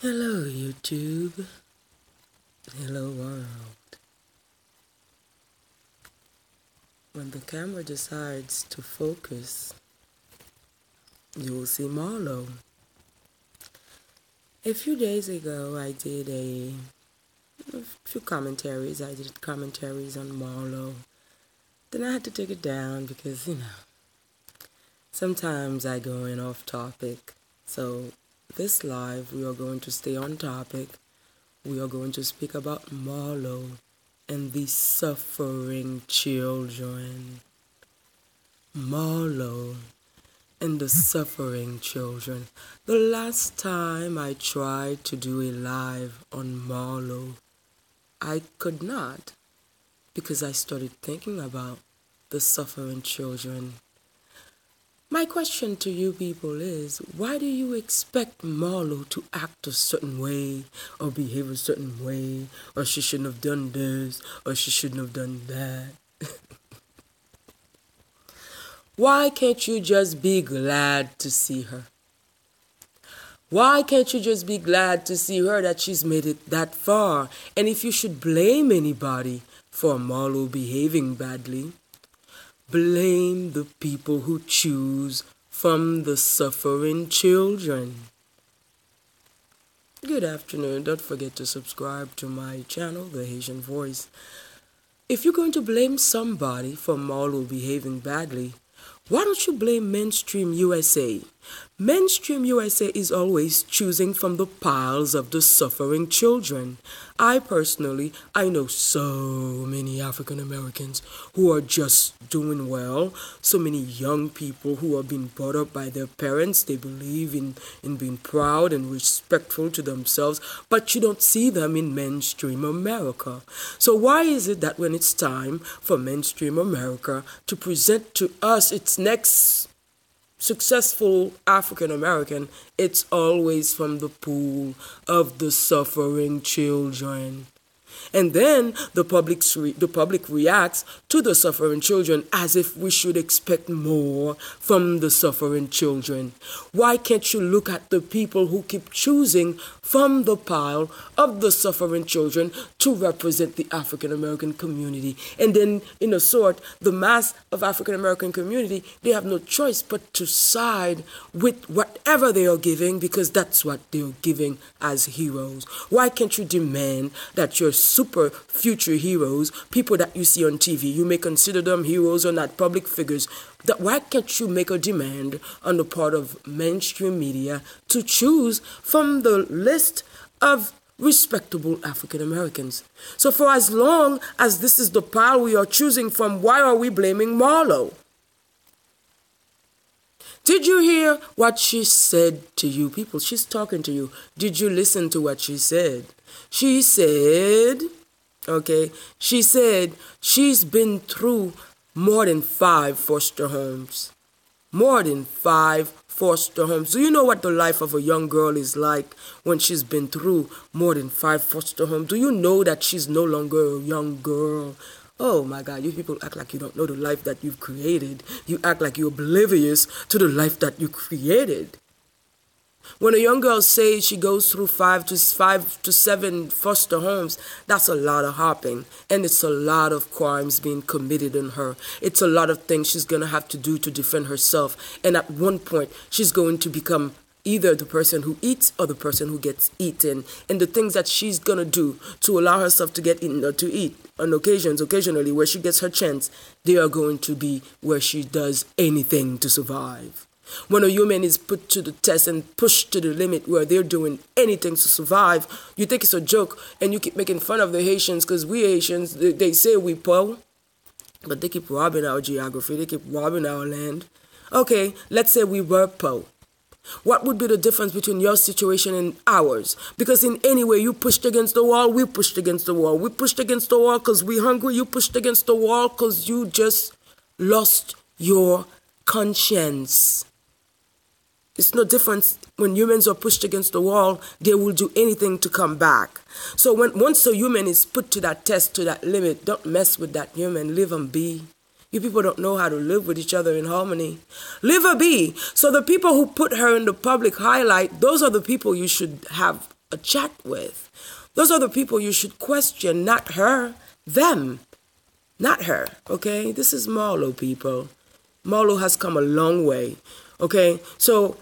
Hello, YouTube. Hello, world. When the camera decides to focus, you will see Marlow. A few days ago, I did a few commentaries. I did commentaries on Marlow. Then I had to take it down because, sometimes I go in off topic. So this live, we are going to stay on topic. We are going to speak about Marlow and the suffering children. Marlow and the suffering children. The last time I tried to do a live on Marlow, I could not because I started thinking about the suffering children. My question to you people is, why do you expect Marlow to act a certain way or behave a certain way, or she shouldn't have done this or she shouldn't have done that? Why can't you just be glad to see her? Why can't you just be glad to see her that she's made it that far? And if you should blame anybody for Marlow behaving badly, blame the people who choose from the suffering children. Good afternoon. Don't forget to subscribe to my channel, The Haitian Voice. If you're going to blame somebody for Marlow behaving badly, why don't you blame Mainstream USA? Mainstream USA is always choosing from the piles of the suffering children. I know so many African Americans who are just doing well, so many young people who are being brought up by their parents. They believe in being proud and respectful to themselves, but you don't see them in mainstream America. So why is it that when it's time for mainstream America to present to us its next successful African American, it's always from the pool of the suffering children? And then the public reacts to the suffering children as if we should expect more from the suffering children. Why can't you look at the people who keep choosing from the pile of the suffering children to represent the African American community? And then, in a sort, the mass of African American community, they have no choice but to side with whatever they are giving, because that's what they're giving as heroes. Why can't you demand that your super future heroes, people that you see on TV, you may consider them heroes or not, public figures, why can't you make a demand on the part of mainstream media to choose from the list of respectable African Americans? So for as long as this is the pile we are choosing from, why are we blaming Marlow? Did you hear what she said to you people? She's talking to you. Did you listen to what she said? She said she's been through more than 5 foster homes. More than 5 foster homes. Do you know what the life of a young girl is like when she's been through more than 5 foster homes? Do you know that she's no longer a young girl? Oh my God, you people act like you don't know the life that you've created. You act like you're oblivious to the life that you created. When a young girl says she goes through 5 to 7 foster homes, that's a lot of hopping. And it's a lot of crimes being committed on her. It's a lot of things she's going to have to do to defend herself. And at one point, she's going to become either the person who eats or the person who gets eaten. And the things that she's going to do to allow herself to get eaten or to eat on occasionally where she gets her chance, they are going to be where she does anything to survive. When a human is put to the test and pushed to the limit where they're doing anything to survive, you think it's a joke and you keep making fun of the Haitians because we Haitians, they say we poor, but they keep robbing our geography, they keep robbing our land. Okay, let's say we were poor. What would be the difference between your situation and ours? Because in any way you pushed against the wall, we pushed against the wall. We pushed against the wall because we're hungry. You pushed against the wall because you just lost your conscience. It's no difference. When humans are pushed against the wall, they will do anything to come back. So once a human is put to that test, to that limit, don't mess with that human. Leave them be. You people don't know how to live with each other in harmony. Leave her be. So the people who put her in the public highlight, those are the people you should have a chat with. Those are the people you should question, not her, them, not her, okay? This is Marlow, people. Marlow has come a long way, okay? So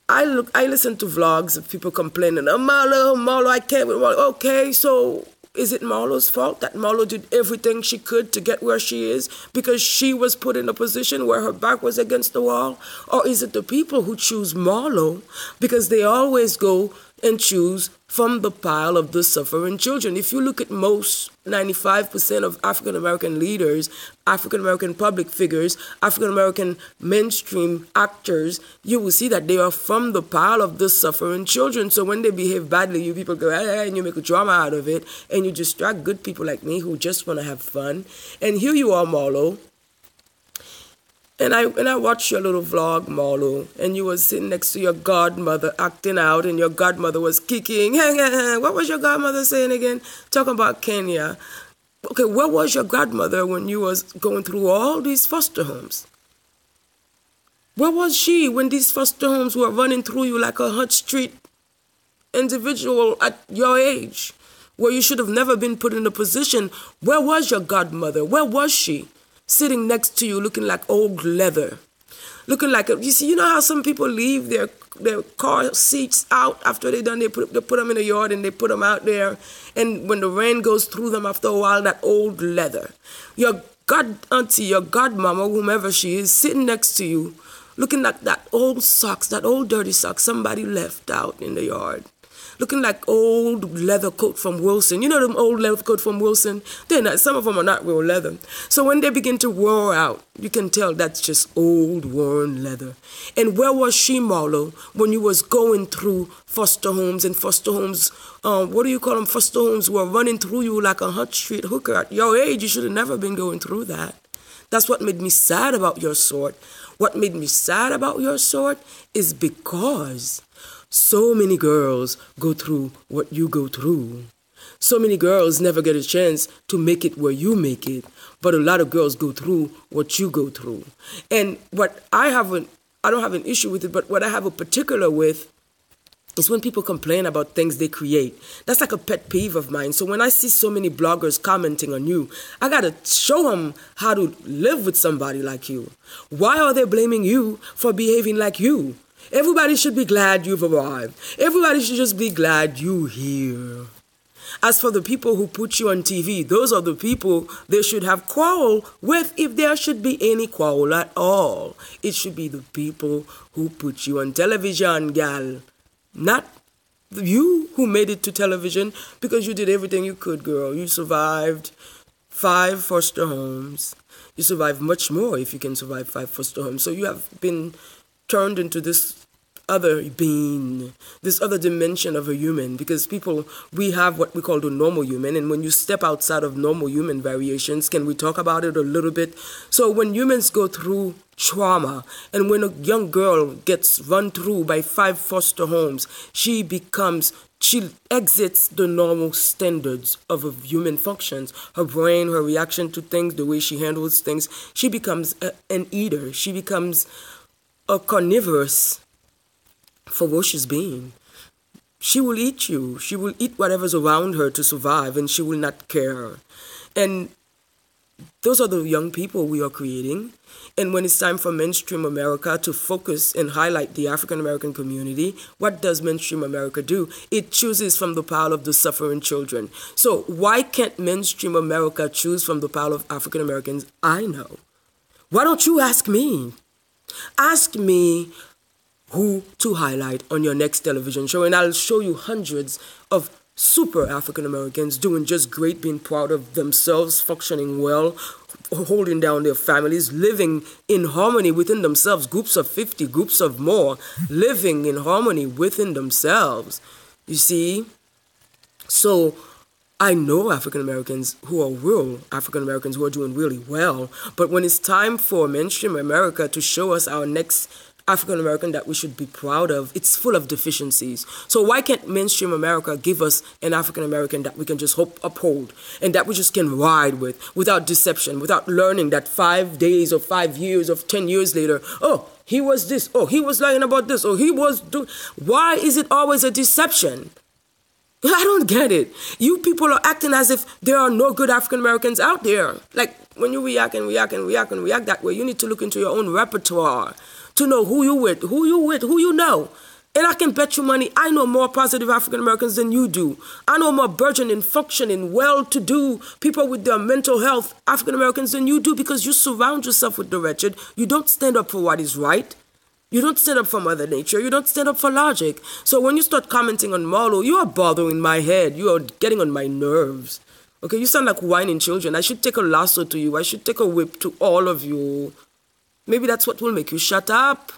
I listen to vlogs of people complaining, oh, Marlow, I can't with Marlow. Okay, so is it Marlow's fault that Marlow did everything she could to get where she is because she was put in a position where her back was against the wall? Or is it the people who choose Marlow because they always go and choose from the pile of the suffering children? If you look at most 95% of African American leaders, African American public figures, African American mainstream actors, you will see that they are from the pile of the suffering children. So when they behave badly, you people go, hey, and you make a drama out of it, and you distract good people like me who just want to have fun. And here you are, Marlow. And I watched your little vlog, Marlow, and you were sitting next to your godmother acting out, and your godmother was kicking. What was your godmother saying again? Talking about Kenya. Okay, where was your godmother when you was going through all these foster homes? Where was she when these foster homes were running through you like a Hut Street individual at your age, where you should have never been put in a position? Where was your godmother? Where was she? Sitting next to you looking like old leather. Looking like, you know how some people leave their car seats out after they're done, they put them in the yard and they put them out there. And when the rain goes through them after a while, that old leather. Your god auntie, your godmama, whomever she is, sitting next to you, looking like that old socks, that old dirty socks somebody left out in the yard. Looking like old leather coat from Wilson. You know them old leather coat from Wilson? They're not, some of them are not real leather. So when they begin to wear out, you can tell that's just old, worn leather. And where was she, Marlow, when you was going through foster homes and foster homes, what do you call them? Foster homes were running through you like a Hut Street hooker. At your age, you should have never been going through that. That's what made me sad about your sort. What made me sad about your sort is because so many girls go through what you go through. So many girls never get a chance to make it where you make it, but a lot of girls go through what you go through. And what I don't have an issue with it, but what I have a particular with is when people complain about things they create. That's like a pet peeve of mine. So when I see so many bloggers commenting on you, I got to show them how to live with somebody like you. Why are they blaming you for behaving like you? Everybody should be glad you've arrived. Everybody should just be glad you're here. As for the people who put you on TV, those are the people they should have quarrel with, if there should be any quarrel at all. It should be the people who put you on television, gal. Not you who made it to television, because you did everything you could, girl. You survived 5 foster homes. You survived much more if you can survive 5 foster homes. So you have been turned into this other being, this other dimension of a human, because we have what we call the normal human, and when you step outside of normal human variations, can we talk about it a little bit? So when humans go through trauma, and when a young girl gets run through by 5 foster homes, she exits the normal standards of a human functions. Her brain, her reaction to things, the way she handles things, she becomes an eater. She becomes a carnivorous, ferocious being. She will eat you. She will eat whatever's around her to survive, and she will not care. And those are the young people we are creating. And when it's time for mainstream America to focus and highlight the African American community, what does mainstream America do? It chooses from the pile of the suffering children. So why can't mainstream America choose from the pile of African Americans I know? Why don't you ask me? Ask me who to highlight on your next television show, and I'll show you hundreds of super African Americans doing just great, being proud of themselves, functioning well, holding down their families, living in harmony within themselves, groups of 50, groups of more, living in harmony within themselves. You see? So I know African Americans who are real African Americans who are doing really well, but when it's time for mainstream America to show us our next African American that we should be proud of, it's full of deficiencies. So why can't mainstream America give us an African American that we can just uphold and that we just can ride with without deception, without learning that 5 days or 5 years or 10 years later, oh, he was this, oh, he was lying about this, or he was doing. Why is it always a deception? I don't get it. You people are acting as if there are no good African Americans out there. Like, when you react that way, you need to look into your own repertoire to know who you know. And I can bet you money, I know more positive African Americans than you do. I know more burgeoning, functioning, well-to-do people with their mental health African Americans than you do, because you surround yourself with the wretched. You don't stand up for what is right. You don't stand up for Mother Nature. You don't stand up for logic. So when you start commenting on Marlow, you are bothering my head. You are getting on my nerves. Okay, you sound like whining children. I should take a lasso to you. I should take a whip to all of you. Maybe that's what will make you shut up.